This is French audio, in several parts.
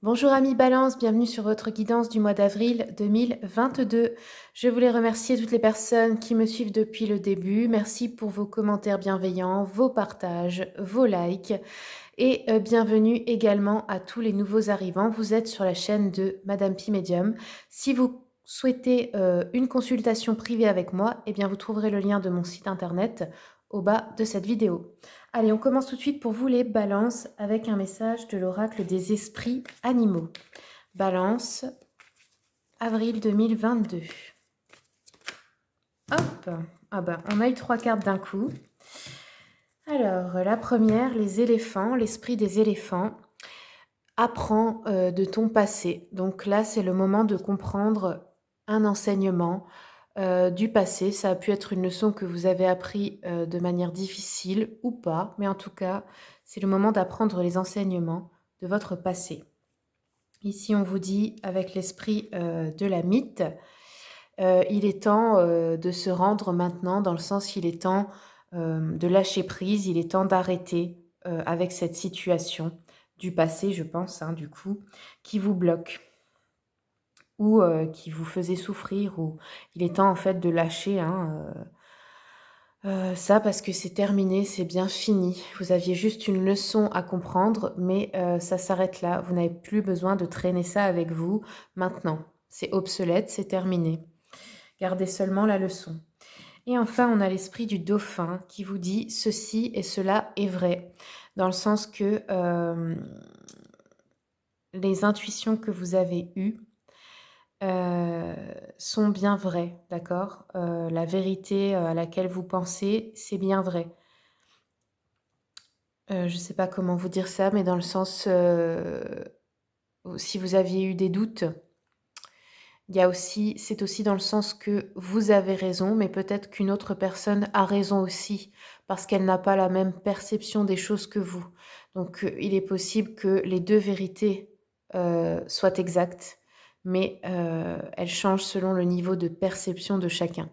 Bonjour amis Balance, bienvenue sur votre guidance du mois d'avril 2022. Je voulais remercier toutes les personnes qui me suivent depuis le début. Merci pour vos commentaires bienveillants, vos partages, vos likes et bienvenue également à tous les nouveaux arrivants. Vous êtes sur la chaîne de Madame Pi Medium. Si vous souhaitez une consultation privée avec moi, eh bien vous trouverez le lien de mon site internet au bas de cette vidéo. Allez, on commence tout de suite pour vous les balances avec un message de l'oracle des esprits animaux. Balance, avril 2022. Hop, ah ben, on a eu 3 cartes d'un coup. Alors, la première, les éléphants, l'esprit des éléphants. Apprends de ton passé. Donc là, c'est le moment de comprendre un enseignement du passé. Ça a pu être une leçon que vous avez appris de manière difficile ou pas, mais en tout cas, c'est le moment d'apprendre les enseignements de votre passé. Ici, on vous dit, avec l'esprit de la mythe, il est temps de se rendre maintenant, dans le sens qu'il est temps de lâcher prise, il est temps d'arrêter avec cette situation du passé, je pense, hein, du coup, qui vous bloque ou qui vous faisait souffrir, ou il est temps en fait de lâcher hein, ça parce que c'est terminé, c'est bien fini. Vous aviez juste une leçon à comprendre, mais ça s'arrête là. Vous n'avez plus besoin de traîner ça avec vous maintenant. C'est obsolète, c'est terminé. Gardez seulement la leçon. Et enfin, on a l'esprit du dauphin qui vous dit ceci et cela est vrai, dans le sens que les intuitions que vous avez eues sont bien vraies, d'accord? La vérité à laquelle vous pensez, c'est bien vrai. Je ne sais pas comment vous dire ça, mais dans le sens, si vous aviez eu des doutes, il y a aussi c'est aussi dans le sens que vous avez raison, mais peut-être qu'une autre personne a raison aussi, parce qu'elle n'a pas la même perception des choses que vous. Donc, il est possible que les 2 vérités, soient exactes, mais, elles changent selon le niveau de perception de chacun.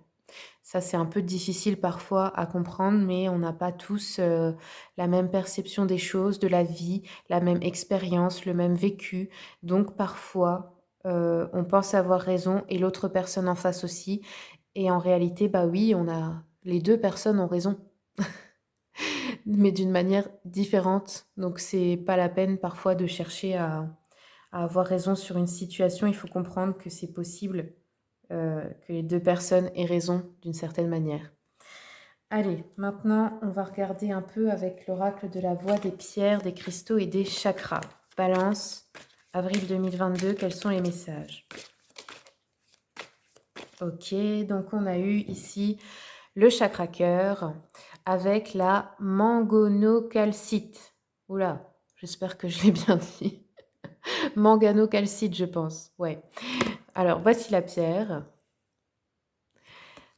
Ça, c'est un peu difficile parfois à comprendre, mais on n'a pas tous, la même perception des choses, de la vie, la même expérience, le même vécu. Donc parfois, on pense avoir raison et l'autre personne en face aussi, et en réalité, bah oui, on a les 2 personnes ont raison, mais d'une manière différente. Donc c'est pas la peine parfois de chercher à avoir raison sur une situation. Il faut comprendre que c'est possible, que les 2 personnes aient raison d'une certaine manière. Allez, maintenant, on va regarder un peu avec l'oracle de la voix des pierres, des cristaux et des chakras. Balance, avril 2022, quels sont les messages? Ok, donc on a eu ici le chakra cœur avec la mangonocalcite. Oula, j'espère que je l'ai bien dit. Manganocalcite, je pense. Ouais. Alors, voici la pierre.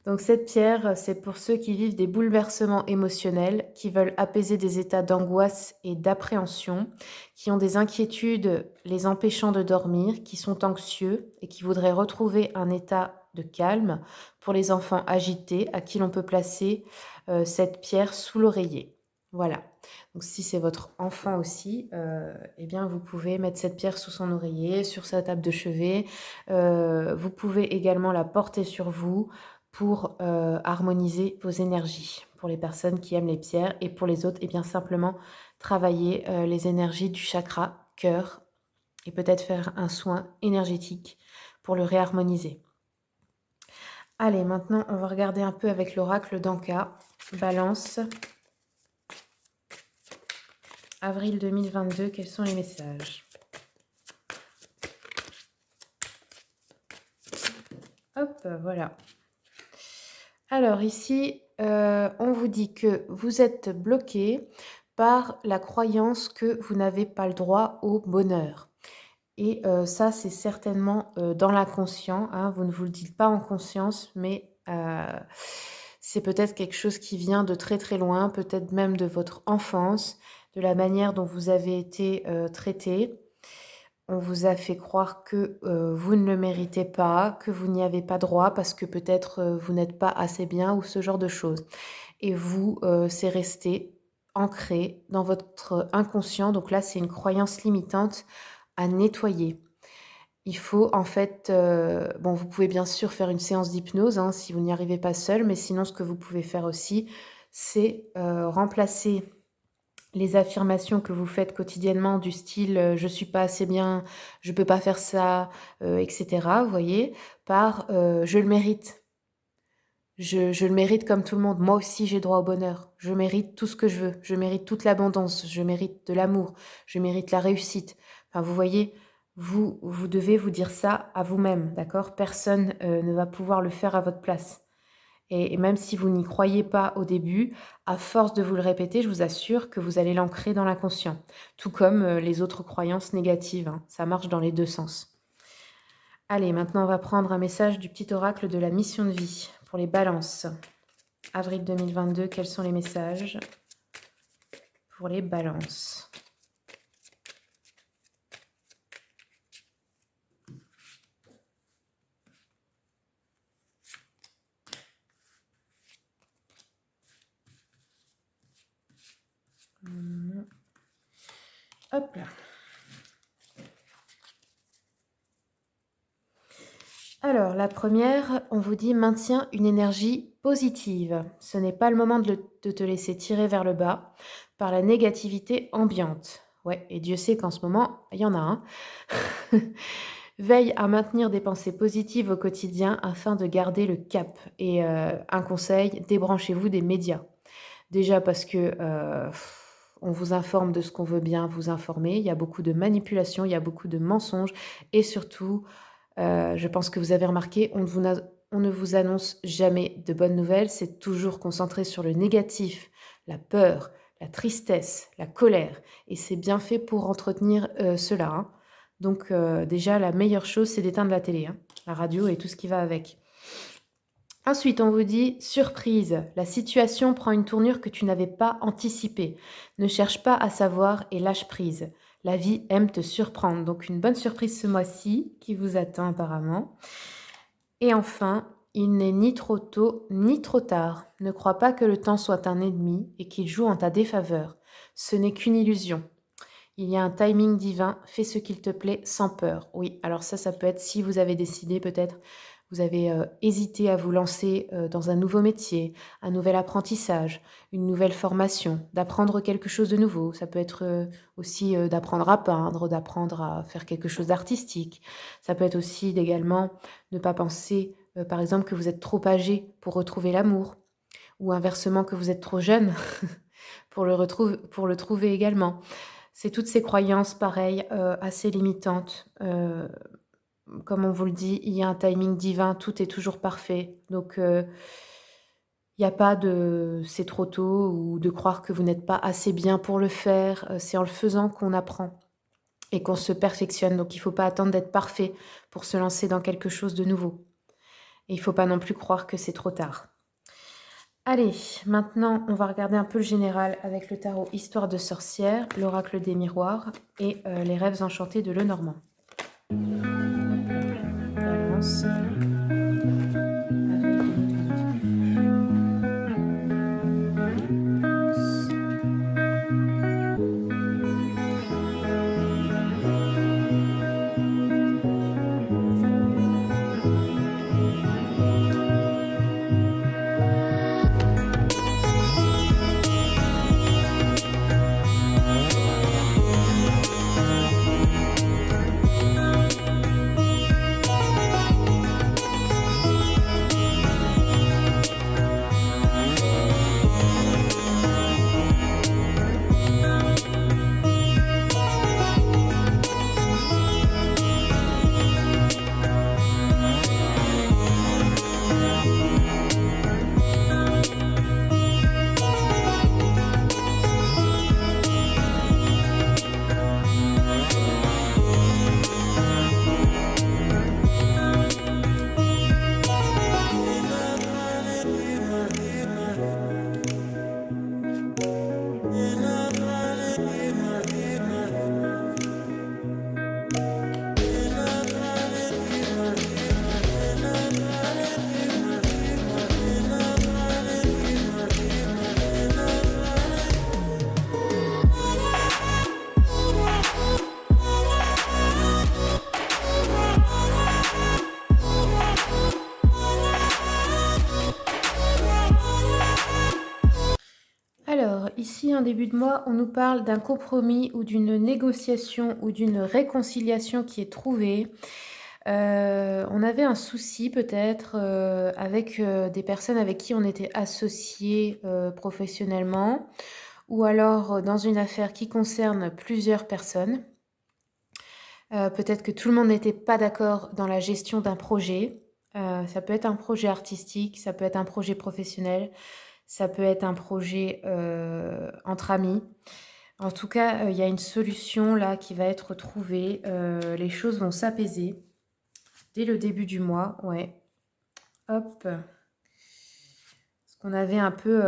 Donc cette pierre, c'est pour ceux qui vivent des bouleversements émotionnels, qui veulent apaiser des états d'angoisse et d'appréhension, qui ont des inquiétudes les empêchant de dormir, qui sont anxieux et qui voudraient retrouver un état de calme. Pour les enfants agités, à qui l'on peut placer cette pierre sous l'oreiller. Voilà. Donc si c'est votre enfant aussi, eh bien vous pouvez mettre cette pierre sous son oreiller, sur sa table de chevet. Vous pouvez également la porter sur vous pour harmoniser vos énergies. Pour les personnes qui aiment les pierres, et pour les autres, et bien simplement travailler les énergies du chakra cœur et peut-être faire un soin énergétique pour le réharmoniser. Allez, maintenant, on va regarder un peu avec l'oracle d'Anka. Balance, avril 2022, quels sont les messages? Hop, voilà. Alors ici, on vous dit que vous êtes bloqué par la croyance que vous n'avez pas le droit au bonheur. Et ça, c'est certainement, dans l'inconscient, hein. Vous ne vous le dites pas en conscience, mais c'est peut-être quelque chose qui vient de très, très loin, peut-être même de votre enfance, de la manière dont vous avez été, traité. On vous a fait croire que, vous ne le méritez pas, que vous n'y avez pas droit parce que peut-être, vous n'êtes pas assez bien ou ce genre de choses. Et vous, c'est resté ancré dans votre inconscient. Donc là, c'est une croyance limitante à nettoyer. Il faut en fait, bon, vous pouvez bien sûr faire une séance d'hypnose, hein, si vous n'y arrivez pas seul, mais sinon ce que vous pouvez faire aussi, c'est, remplacer les affirmations que vous faites quotidiennement du style, «Je suis pas assez bien, je peux pas faire ça», et cetera, vous voyez? Par, «Je le mérite. Je le mérite comme tout le monde. Moi aussi j'ai droit au bonheur. Je mérite tout ce que je veux. Je mérite toute l'abondance. Je mérite de l'amour. Je mérite la réussite». Enfin, vous voyez? Vous devez vous dire ça à vous-même, d'accord? Personne, ne va pouvoir le faire à votre place. Et même si vous n'y croyez pas au début, à force de vous le répéter, je vous assure que vous allez l'ancrer dans l'inconscient. Tout comme, les autres croyances négatives, hein. Ça marche dans les 2 sens. Allez, maintenant on va prendre un message du petit oracle de la mission de vie pour les balances. Avril 2022, quels sont les messages pour les balances? Hop là. Alors, la première, on vous dit: «Maintiens une énergie positive. Ce n'est pas le moment de te laisser tirer vers le bas par la négativité ambiante». Ouais, et Dieu sait qu'en ce moment, il y en a, hein. Veille à maintenir des pensées positives au quotidien afin de garder le cap et un conseil, débranchez-vous des médias. Déjà parce que, on vous informe de ce qu'on veut bien vous informer. Il y a beaucoup de manipulation, il y a beaucoup de mensonges et surtout, je pense que vous avez remarqué, on ne vous annonce jamais de bonnes nouvelles. C'est toujours concentré sur le négatif, la peur, la tristesse, la colère et c'est bien fait pour entretenir, cela, hein. Donc déjà la meilleure chose, c'est d'éteindre la télé, hein, la radio et tout ce qui va avec. Ensuite, on vous dit: «Surprise, la situation prend une tournure que tu n'avais pas anticipée. Ne cherche pas à savoir et lâche prise. La vie aime te surprendre». Donc une bonne surprise ce mois-ci qui vous attend apparemment. Et enfin, il n'est ni trop tôt ni trop tard. Ne crois pas que le temps soit un ennemi et qu'il joue en ta défaveur. Ce n'est qu'une illusion. Il y a un timing divin, fais ce qu'il te plaît sans peur. Oui, alors ça peut être si vous avez décidé peut-être, vous avez hésité à vous lancer dans un nouveau métier, un nouvel apprentissage, une nouvelle formation, d'apprendre quelque chose de nouveau. Ça peut être aussi d'apprendre à peindre, d'apprendre à faire quelque chose d'artistique. Ça peut être aussi également ne pas penser, par exemple, que vous êtes trop âgé pour retrouver l'amour, ou inversement que vous êtes trop jeune pour le trouver également. C'est toutes ces croyances, pareil, assez limitantes. Comme on vous le dit, il y a un timing divin, tout est toujours parfait. Donc, il y a pas de «c'est trop tôt» ou de croire que vous n'êtes pas assez bien pour le faire. C'est en le faisant qu'on apprend et qu'on se perfectionne. Donc il ne faut pas attendre d'être parfait pour se lancer dans quelque chose de nouveau. Et il ne faut pas non plus croire que c'est trop tard. Allez, maintenant, on va regarder un peu le général avec le tarot Histoire de sorcière, l'oracle des miroirs et les rêves enchantés de Lenormand. Balance. ici, en début de mois, on nous parle d'un compromis ou d'une négociation ou d'une réconciliation qui est trouvée. On avait un souci peut-être, avec, des personnes avec qui on était associés, professionnellement ou alors, dans une affaire qui concerne plusieurs personnes. Peut-être que tout le monde n'était pas d'accord dans la gestion d'un projet. Ça peut être un projet artistique, ça peut être un projet professionnel, ça peut être un projet, entre amis. En tout cas, il y a une solution là qui va être trouvée, les choses vont s'apaiser dès le début du mois, ouais. Hop. Parce qu'on avait un peu,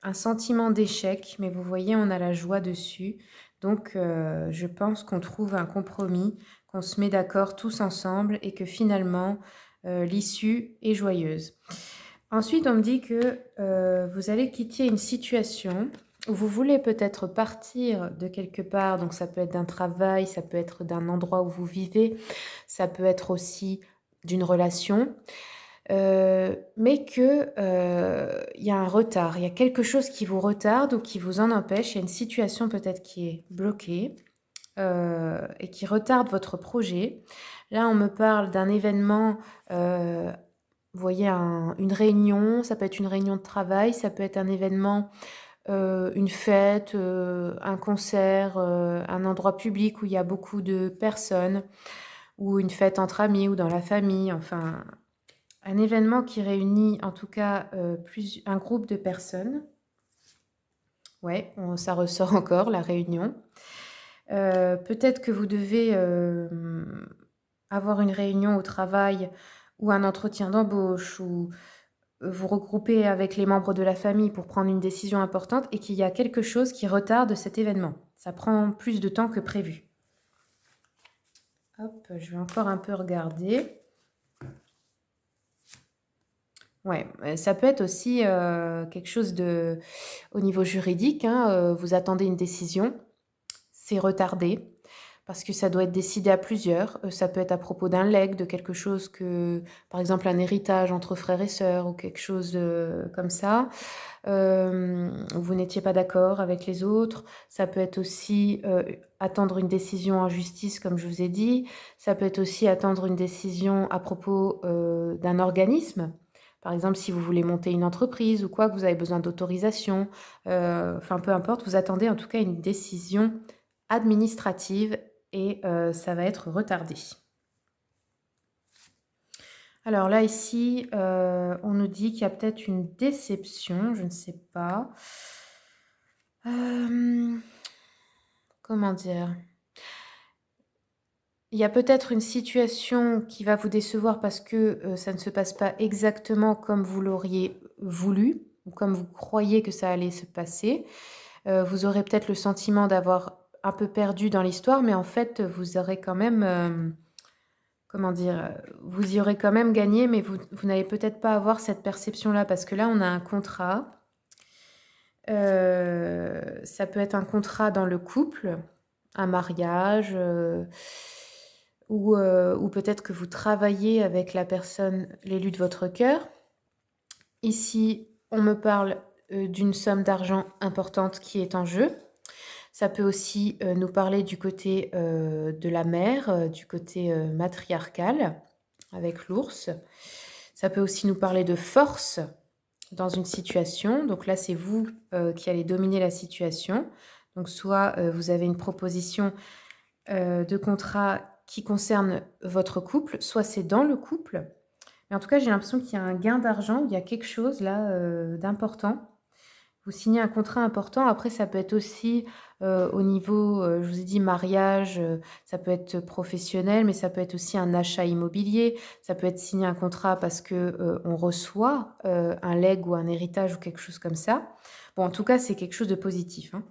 un sentiment d'échec, mais vous voyez, on a la joie dessus. Donc je pense qu'on trouve un compromis, qu'on se met d'accord tous ensemble et que finalement, l'issue est joyeuse. Ensuite, on me dit que, vous allez quitter une situation où vous voulez peut-être partir de quelque part, donc ça peut être d'un travail, ça peut être d'un endroit où vous vivez, ça peut être aussi d'une relation, mais que, il y a un retard, il y a quelque chose qui vous retarde ou qui vous en empêche. Il y a une situation peut-être qui est bloquée, et qui retarde votre projet. Là, on me parle d'un événement, vous voyez une réunion, ça peut être une réunion de travail, ça peut être un événement, une fête, un concert, un endroit public où il y a beaucoup de personnes ou une fête entre amis ou dans la famille, enfin un événement qui réunit en tout cas, un groupe de personnes. Ouais, ça ressort encore la réunion. Peut-être que vous devez, avoir une réunion au travail ou un entretien d'embauche ou vous regrouper avec les membres de la famille pour prendre une décision importante et qu'il y a quelque chose qui retarde cet événement. Ça prend plus de temps que prévu. Hop, je vais encore un peu regarder. Ouais, ça peut être aussi, quelque chose au niveau juridique, hein, vous attendez une décision, c'est retardé parce que ça doit être décidé à plusieurs. Ça peut être à propos d'un legs, de quelque chose par exemple un héritage entre frères et sœurs ou quelque chose, comme ça. Vous n'étiez pas d'accord avec les autres. Ça peut être aussi, attendre une décision en justice comme je vous ai dit. Ça peut être aussi attendre une décision à propos, d'un organisme. Par exemple, si vous voulez monter une entreprise ou quoi, que vous avez besoin d'autorisation, enfin peu importe, vous attendez en tout cas une décision administrative et ça va être retardé. Alors là, ici, on nous dit qu'il y a peut-être une déception, je ne sais pas. Comment dire? Il y a peut-être une situation qui va vous décevoir parce que, ça ne se passe pas exactement comme vous l'auriez voulu ou comme vous croyez que ça allait se passer. Vous aurez peut-être le sentiment d'avoir un peu perdu dans l'histoire, mais en fait, vous aurez quand même, comment dire? Vous y aurez quand même gagné, mais vous n'allez peut-être pas avoir cette perception-là parce que là, on a un contrat. Ça peut être un contrat dans le couple, un mariage, ou peut-être que vous travaillez avec la personne, l'élu de votre cœur. Ici, on me parle, d'une somme d'argent importante qui est en jeu. Ça peut aussi, nous parler du côté, de la mère, du côté, matriarcal avec l'ours. Ça peut aussi nous parler de force dans une situation. Donc là, c'est vous, qui allez dominer la situation. Donc soit, vous avez une proposition, de contrat qui concerne votre couple, soit c'est dans le couple. Mais en tout cas, j'ai l'impression qu'il y a un gain d'argent, il y a quelque chose là, d'important. Vous signez un contrat important. Après, ça peut être aussi, au niveau, je vous ai dit mariage, ça peut être professionnel, mais ça peut être aussi un achat immobilier. Ça peut être signer un contrat parce que, on reçoit, un legs ou un héritage ou quelque chose comme ça. Bon, en tout cas, c'est quelque chose de positif, hein.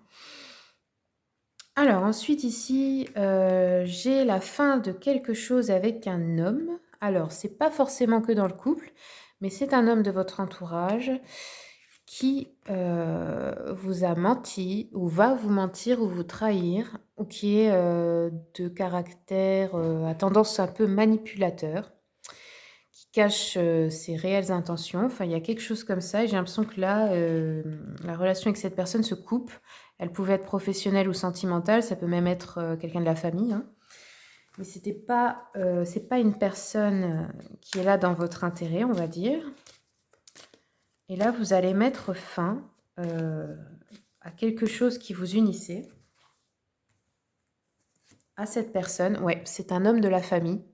Alors ensuite ici, j'ai la fin de quelque chose avec un homme. Alors c'est pas forcément que dans le couple, mais c'est un homme de votre entourage qui, vous a menti ou va vous mentir ou vous trahir ou qui est, de caractère, à tendance un peu manipulateur, cache ses réelles intentions. Enfin, il y a quelque chose comme ça et j'ai l'impression que là, la relation avec cette personne se coupe. Elle pouvait être professionnelle ou sentimentale, ça peut même être quelqu'un de la famille, hein. Mais c'est pas une personne qui est là dans votre intérêt, on va dire. Et là, vous allez mettre fin à quelque chose qui vous unissait, à cette personne. Ouais, c'est un homme de la famille.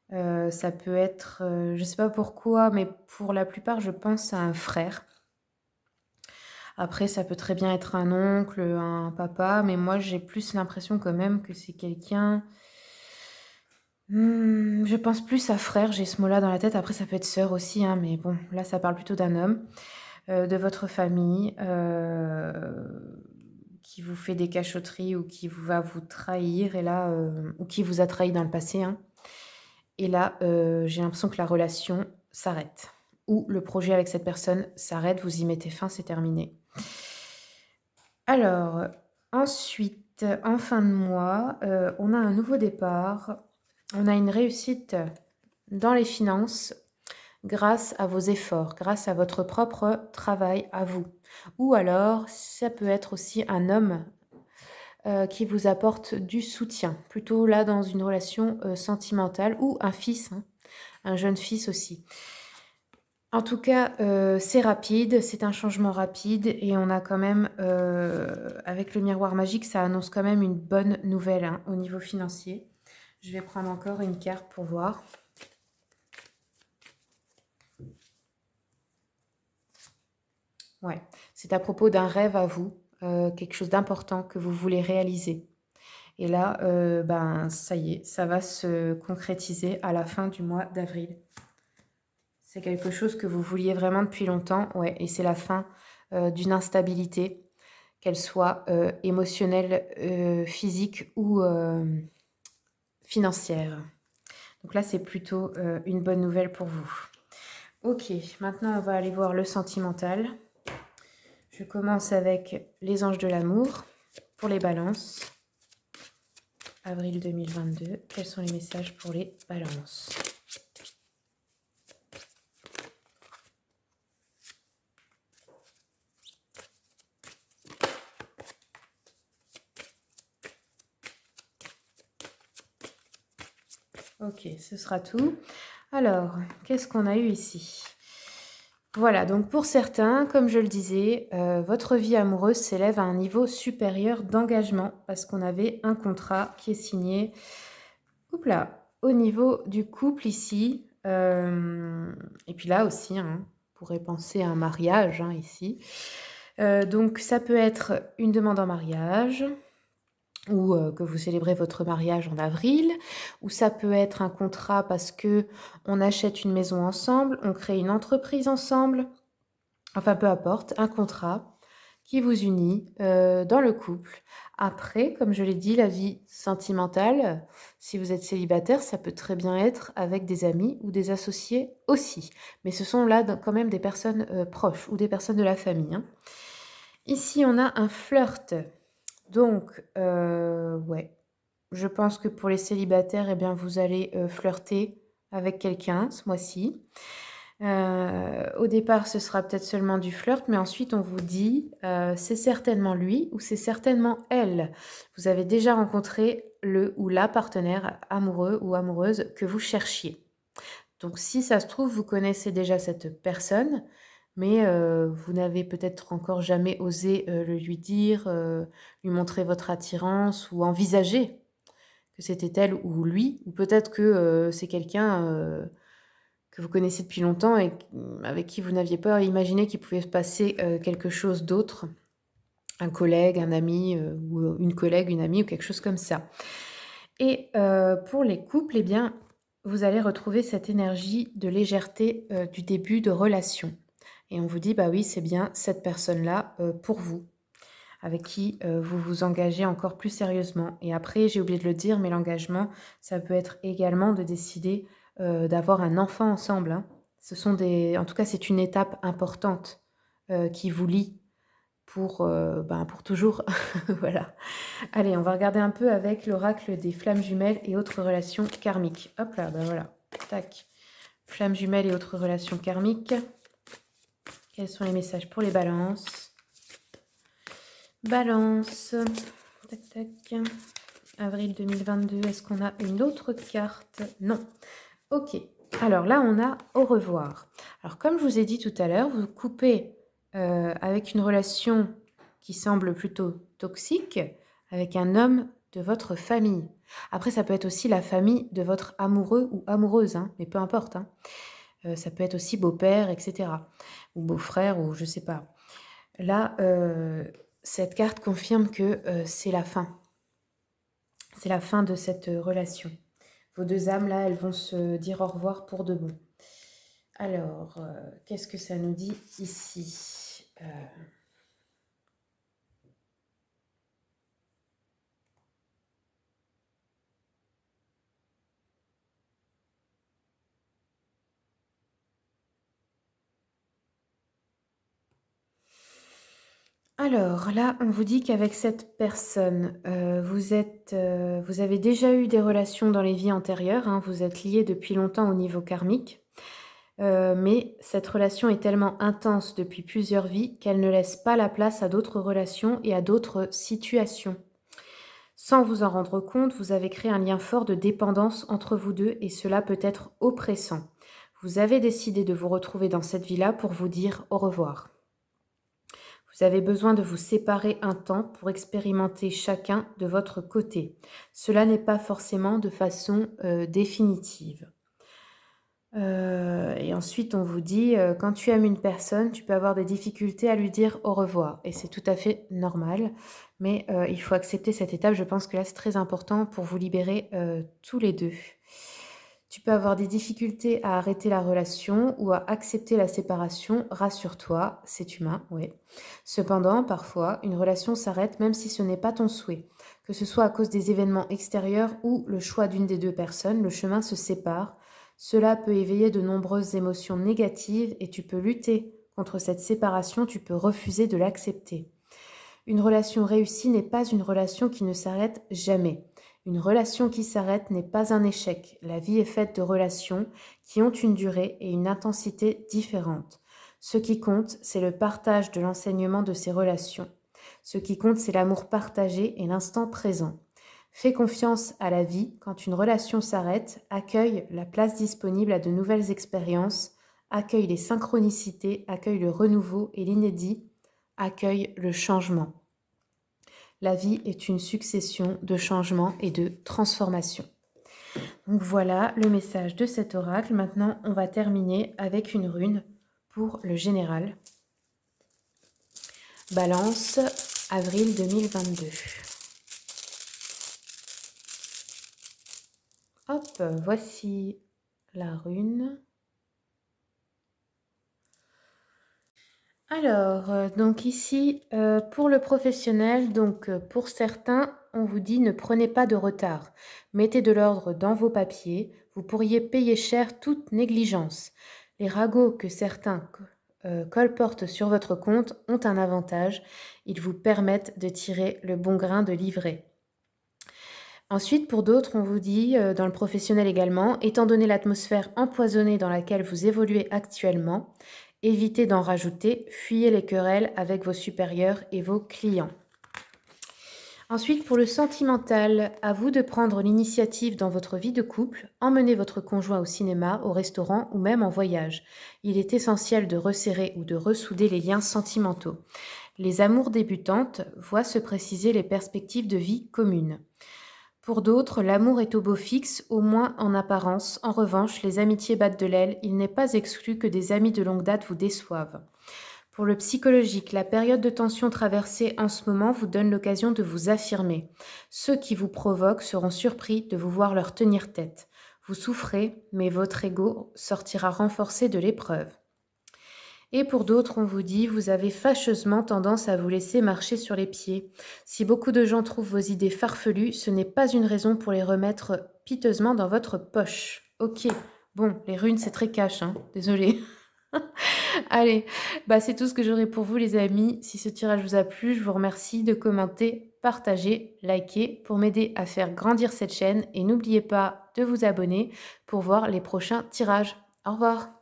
Ça peut être, je ne sais pas pourquoi, mais pour la plupart, je pense à un frère. Après, ça peut très bien être un oncle, un papa, mais moi, j'ai plus l'impression quand même que c'est quelqu'un... je pense plus à frère, j'ai ce mot-là dans la tête. Après, ça peut être sœur aussi, hein, mais bon, là, ça parle plutôt d'un homme de votre famille qui vous fait des cachotteries ou qui va vous trahir, et là, ou qui vous a trahi dans le passé, hein. Et là, j'ai l'impression que la relation s'arrête ou le projet avec cette personne s'arrête, vous y mettez fin, c'est terminé. Alors, ensuite, en fin de mois, on a un nouveau départ, on a une réussite dans les finances grâce à vos efforts, grâce à votre propre travail à vous. Ou alors, ça peut être aussi un homme qui vous apporte du soutien, plutôt là dans une relation sentimentale, ou un fils, hein, un jeune fils aussi. En tout cas, c'est rapide, c'est un changement rapide et on a quand même, avec le miroir magique, ça annonce quand même une bonne nouvelle, hein, au niveau financier. Je vais prendre encore une carte pour voir. Ouais, c'est à propos d'un rêve à vous, quelque chose d'important que vous voulez réaliser. Et là, ben, ça y est, ça va se concrétiser à la fin du mois d'avril. C'est quelque chose que vous vouliez vraiment depuis longtemps, ouais, et c'est la fin d'une instabilité, qu'elle soit émotionnelle, physique ou financière. Donc là, c'est plutôt une bonne nouvelle pour vous. Ok, maintenant on va aller voir le sentimental. Je commence avec les anges de l'amour pour les balances. Avril 2022, quels sont les messages pour les balances ? Ok, ce sera tout. Alors, qu'est-ce qu'on a eu ici ? Voilà, donc pour certains, comme je le disais, votre vie amoureuse s'élève à un niveau supérieur d'engagement parce qu'on avait un contrat qui est signé, au niveau du couple ici. Et puis là aussi, hein, on pourrait penser à un mariage, hein, ici. Donc ça peut être une demande en mariage, ou que vous célébrez votre mariage en avril, ou ça peut être un contrat parce que on achète une maison ensemble, on crée une entreprise ensemble, enfin peu importe, un contrat qui vous unit dans le couple. Après, comme je l'ai dit, la vie sentimentale, si vous êtes célibataire, ça peut très bien être avec des amis ou des associés aussi. Mais ce sont là quand même des personnes proches ou des personnes de la famille, hein. Ici, on a un flirt. Donc, ouais, je pense que pour les célibataires, eh bien, vous allez flirter avec quelqu'un ce mois-ci. Au départ, ce sera peut-être seulement du flirt, mais ensuite, on vous dit c'est certainement lui ou c'est certainement elle. Vous avez déjà rencontré le ou la partenaire amoureux ou amoureuse que vous cherchiez. Donc, si ça se trouve, vous connaissez déjà cette personne, mais vous n'avez peut-être encore jamais osé le lui dire, lui montrer votre attirance ou envisager que c'était elle ou lui, ou peut-être que c'est quelqu'un que vous connaissez depuis longtemps et avec qui vous n'aviez pas imaginé qu'il pouvait se passer quelque chose d'autre, un collègue, un ami, ou une collègue, une amie ou quelque chose comme ça. Et pour les couples, eh bien, vous allez retrouver cette énergie de légèreté du début de relation. Et on vous dit, bah oui, c'est bien cette personne-là pour vous, avec qui vous vous engagez encore plus sérieusement. Et après, j'ai oublié de le dire, mais l'engagement, ça peut être également de décider d'avoir un enfant ensemble, hein. En tout cas, c'est une étape importante qui vous lie pour toujours. Voilà. Allez, on va regarder un peu avec l'oracle des flammes jumelles et autres relations karmiques. Hop là, ben voilà. Tac. Flammes jumelles et autres relations karmiques. Quels sont les messages pour les balances? Balance. Tac, tac. Avril 2022. Est-ce qu'on a une autre carte? Non. Ok. Alors là, on a au revoir. Alors comme je vous ai dit tout à l'heure, vous coupez avec une relation qui semble plutôt toxique avec un homme de votre famille. Après, ça peut être aussi la famille de votre amoureux ou amoureuse, hein, mais peu importe. Hein. Ça peut être aussi beau-père, etc. Ou beau-frère, ou je sais pas. Là, cette carte confirme que c'est la fin. C'est la fin de cette relation. Vos deux âmes, là, elles vont se dire au revoir pour de bon. Alors, qu'est-ce que ça nous dit ici? Alors là, on vous dit qu'avec cette personne, vous avez déjà eu des relations dans les vies antérieures, hein, vous êtes liés depuis longtemps au niveau karmique, mais cette relation est tellement intense depuis plusieurs vies qu'elle ne laisse pas la place à d'autres relations et à d'autres situations. Sans vous en rendre compte, vous avez créé un lien fort de dépendance entre vous deux et cela peut être oppressant. Vous avez décidé de vous retrouver dans cette vie-là pour vous dire au revoir. Vous avez besoin de vous séparer un temps pour expérimenter chacun de votre côté. Cela n'est pas forcément de façon définitive. Et ensuite, on vous dit, quand tu aimes une personne, tu peux avoir des difficultés à lui dire au revoir. Et c'est tout à fait normal, mais il faut accepter cette étape. Je pense que là, c'est très important pour vous libérer tous les deux. Tu peux avoir des difficultés à arrêter la relation ou à accepter la séparation. Rassure-toi, c'est humain, oui. Cependant, parfois, une relation s'arrête même si ce n'est pas ton souhait. Que ce soit à cause des événements extérieurs ou le choix d'une des deux personnes, le chemin se sépare. Cela peut éveiller de nombreuses émotions négatives et tu peux lutter contre cette séparation, tu peux refuser de l'accepter. Une relation réussie n'est pas une relation qui ne s'arrête jamais. Une relation qui s'arrête n'est pas un échec. La vie est faite de relations qui ont une durée et une intensité différentes. Ce qui compte, c'est le partage de l'enseignement de ces relations. Ce qui compte, c'est l'amour partagé et l'instant présent. Fais confiance à la vie. Quand une relation s'arrête, accueille la place disponible à de nouvelles expériences, accueille les synchronicités, accueille le renouveau et l'inédit, accueille le changement. La vie est une succession de changements et de transformations. Donc voilà le message de cet oracle. Maintenant, on va terminer avec une rune pour le général. Balance, avril 2022. Hop, voici la rune. Alors, donc ici, pour le professionnel, donc pour certains, on vous dit ne prenez pas de retard. Mettez de l'ordre dans vos papiers. Vous pourriez payer cher toute négligence. Les ragots que certains colportent sur votre compte ont un avantage. Ils vous permettent de tirer le bon grain de livret. Ensuite, pour d'autres, on vous dit, dans le professionnel également, étant donné l'atmosphère empoisonnée dans laquelle vous évoluez actuellement, évitez d'en rajouter, fuyez les querelles avec vos supérieurs et vos clients. Ensuite, pour le sentimental, à vous de prendre l'initiative dans votre vie de couple, emmenez votre conjoint au cinéma, au restaurant ou même en voyage. Il est essentiel de resserrer ou de ressouder les liens sentimentaux. Les amours débutantes voient se préciser les perspectives de vie communes. Pour d'autres, l'amour est au beau fixe, au moins en apparence. En revanche, les amitiés battent de l'aile. Il n'est pas exclu que des amis de longue date vous déçoivent. Pour le psychologique, la période de tension traversée en ce moment vous donne l'occasion de vous affirmer. Ceux qui vous provoquent seront surpris de vous voir leur tenir tête. Vous souffrez, mais votre ego sortira renforcé de l'épreuve. Et pour d'autres, on vous dit, vous avez fâcheusement tendance à vous laisser marcher sur les pieds. Si beaucoup de gens trouvent vos idées farfelues, ce n'est pas une raison pour les remettre piteusement dans votre poche. Ok, bon, les runes, c'est très cash, hein, désolée. Allez, c'est tout ce que j'aurai pour vous les amis. Si ce tirage vous a plu, je vous remercie de commenter, partager, liker pour m'aider à faire grandir cette chaîne. Et n'oubliez pas de vous abonner pour voir les prochains tirages. Au revoir.